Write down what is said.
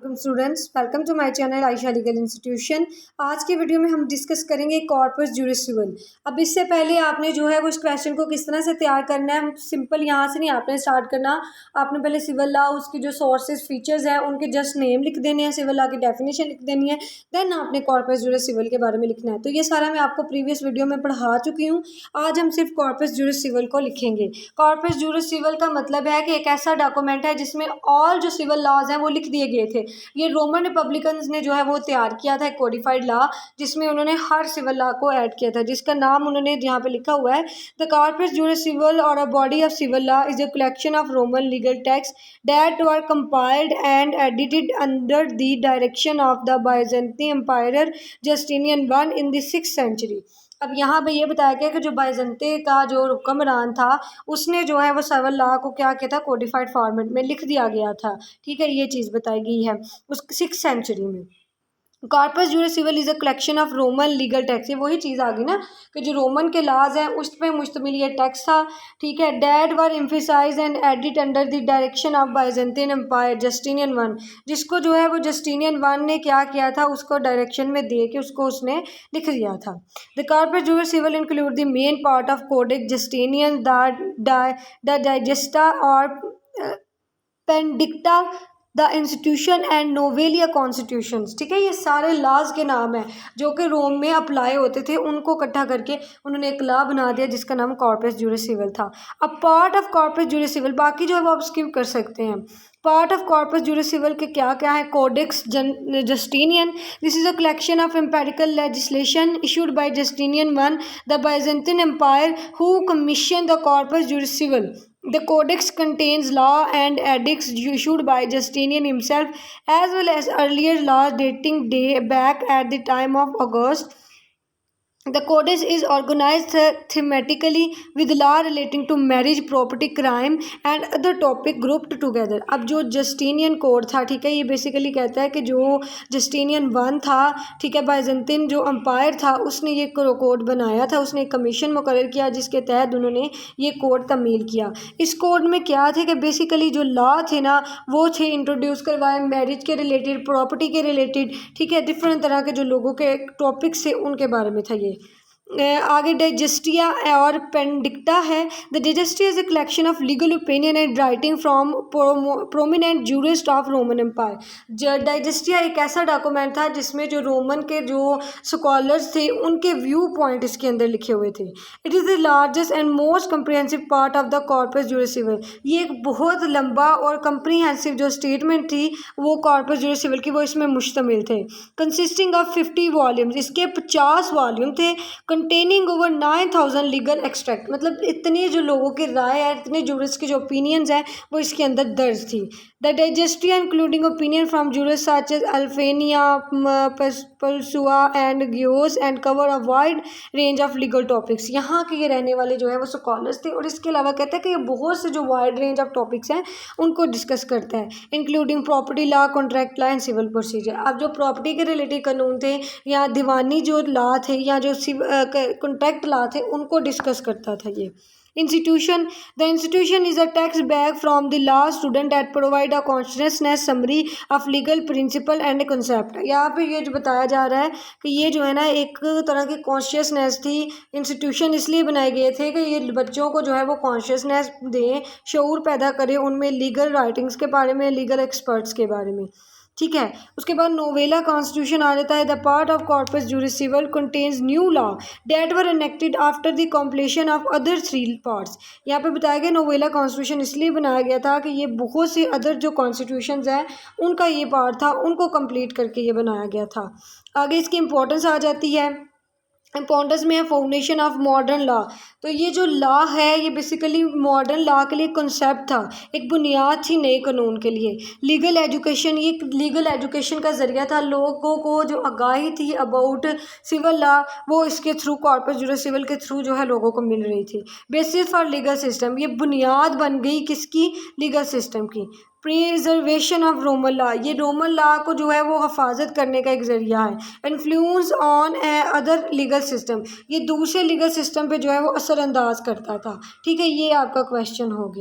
अस्सलाम students, welcome to my channel Ayesha legal institution. आज की वीडियो में हम डिस्कस करेंगे कॉर्पस जुरिस सिविल। अब इससे पहले आपने जो है वो इस क्वेश्चन को किस तरह से तैयार करना है, सिंपल यहाँ से नहीं आपने स्टार्ट करना। आपने पहले सिविल लॉ, उसकी जो सोर्सेज फीचर्स हैं उनके जस्ट नेम लिख देने हैं, सिविल लॉ की डेफिनेशन लिख देनी है, देन आपने कॉर्पस जुरिस सिविल के बारे में लिखना है। तो ये सारा मैं आपको प्रीवियस वीडियो में पढ़ा चुकी हूँ। आज हम सिर्फ कॉर्पस जुरिस सिविल को लिखेंगे। कॉर्पस जुरिस सिविल का मतलब है कि एक ऐसा डॉक्यूमेंट है जिसमें ऑल जो सिविल लॉज हैं वो लिख दिए गए थे। ये रोमन रिपब्लिकन्स ने जो है वो तैयार किया था, एक कोडिफाइड लॉ, जिसमें उन्होंने हर सिविल लॉ को ऐड किया था, जिसका नाम उन्होंने यहाँ पे लिखा हुआ है द कॉर्पस जुरिस सिविल और a body of civil law is a collection of Roman legal text that were compiled and edited under the direction of the Byzantine Empire Justinian one in the 6th century. अब यहाँ पे ये बताया गया कि जो बाइजेंटे का जो हुक्मरान था उसने जो है वो सिविल लॉ को क्या किया था, कोडिफाइड फॉर्मेट में लिख दिया गया था। ठीक है, ये चीज़ बताई गई है उस 6th सेंचुरी में। Corpus Juris Civil is a collection of Roman legal text. ये वही चीज़ आ गई ना कि जो रोमन के लॉज हैं उस पर मुश्तमिल ये टेक्स्ट था। ठीक है, that were emphasize and edit under the direction of Byzantine Empire Justinian one, जिसको जो है वो जस्टिनियन वन ने क्या किया था, उसको डायरेक्शन में दे के उसको उसने लिख दिया था। The Corpus Juris Civil include the main part of Codex Justinian, the Digesta और Pandecta, the institution and Novellae constitutions. ठीक है, ये सारे लॉज के नाम हैं जो कि रोम में अप्लाई होते थे, उनको इकट्ठा करके उन्होंने एक लॉ बना दिया जिसका नाम कॉर्पस जुरिस सिविल था। अब part of Corpus Juris Civil, बाकी जो है वो आप स्किप कर सकते हैं। Part of Corpus Juris Civil के क्या क्या है? Codex Justinian, this is a collection of empirical legislation issued by Justinian one the Byzantine Empire who commission the Corpus Juris Civil. The codex contains law and edicts issued by Justinian himself, as well as earlier laws dating back at the time of August. The codex is organized thematically with law relating to marriage, property, crime and other topic grouped together. अब जो Justinian code था, ठीक है, ये basically कहता है कि जो जस्टिनियन वन था, ठीक है, बाइजेंटिन जो अम्पायर था, उसने ये कोड बनाया था, उसने एक कमीशन मुकर्रर किया जिसके तहत उन्होंने ये कोड तमील किया। इस कोड में क्या थे कि बेसिकली जो लॉ थे ना वो थे इंट्रोड्यूस करवाए मैरिज के रिलेटेड, प्रॉपर्टी के रिलेटेड, ठीक है, डिफरेंट तरह के जो लोगों के टॉपिक्स थे उनके बारे में था ये। आगे डाइजेस्टिया और पेंडिक्टा है। The Digesta is a collection of legal opinion and writing from prominent jurist of Roman Empire. Digesta एक ऐसा डॉक्यूमेंट था जिसमें जो रोमन के जो स्कॉलर्स थे उनके व्यू पॉइंट इसके अंदर लिखे हुए थे। It is the largest and most comprehensive part of the Corpus Juris Civil. ये एक बहुत लंबा और कम्प्रिहेंसिव जो स्टेटमेंट थी वो कॉर्पस जुरिस सिविल की, वो इसमें मुश्तमिल थे। कंसिस्टिंग ऑफ 50 वॉल्यूम्स, इसके 50 वॉल्यूम थे, कंटेनिंग ओवर 9000 लीगल एक्सट्रैक्ट। मतलब इतने जो लोगों की राय है, इतने जूरिस्ट के जो ओपिनियंस हैं वो इसके अंदर दर्ज थी। The Digesta including opinion from jurist such as अल्फेनिया, Paulus and Gaius and cover a wide range of legal topics. यहाँ के ये रहने वाले जो है वो स्कॉलर्स थे और इसके अलावा कहते हैं कि ये बहुत से जो वाइड रेंज ऑफ टॉपिक्स हैं उनको डिस्कस करता है, including property law, contract law and civil procedure. अब जो प्रॉपर्टी के रिलेटेड कानून थे या दीवानी जो लॉ थे या जो कॉन्ट्रैक्ट लॉ थे उनको डिस्कस करता था ये। Institution, the institution is a text bag from the law student that provide a consciousness summary of legal principal and concept. यहाँ पे ये जो बताया जा रहा है कि ये जो है ना एक तरह की कॉन्शियसनेस थी। इंस्टीट्यूशन इसलिए बनाए गए थे कि ये बच्चों को जो है वो कॉन्शियसनेस दें, शऊर पैदा करें उनमें लीगल राइटिंग्स के बारे में, लीगल एक्सपर्ट्स के बारे में। ठीक है, उसके बाद नोवेला कॉन्स्टिट्यूशन आ जाता है। The part of Corpus Juris Civil contains new law that were enacted after the completion of other 3 parts. यहाँ पे बताया गया नोवेला कॉन्स्टिट्यूशन इसलिए बनाया गया था कि ये बहुत से अदर जो कॉन्स्टिट्यूशंस हैं उनका ये पार्ट था, उनको कंप्लीट करके ये बनाया गया था। आगे इसकी इंपॉर्टेंस आ जाती है। इम्पोर्टेंस में है फाउंडेशन ऑफ मॉडर्न लॉ। तो ये जो लॉ है ये बेसिकली मॉडर्न लॉ के लिए कंसेप्ट था, एक बुनियाद थी नए कानून के लिए। लीगल एजुकेशन, ये लीगल एजुकेशन का ज़रिया था, लोगों को जो आगाही थी अबाउट सिविल लॉ वो इसके थ्रू, कॉर्पस जुरिस सिविल के थ्रू जो है लोगों को मिल रही थी। बेसिस फॉर लीगल सिस्टम, ये बुनियाद बन गई किसकी? लीगल सिस्टम की। प्रिजर्वेशन ऑफ रोमन लॉ, ये रोमन लॉ को जो है वो हफाजत करने का एक ज़रिया है। Influence on other legal system, ये दूसरे लीगल सिस्टम पे जो है वो असरअंदाज करता था। ठीक है, ये आपका क्वेश्चन हो गया।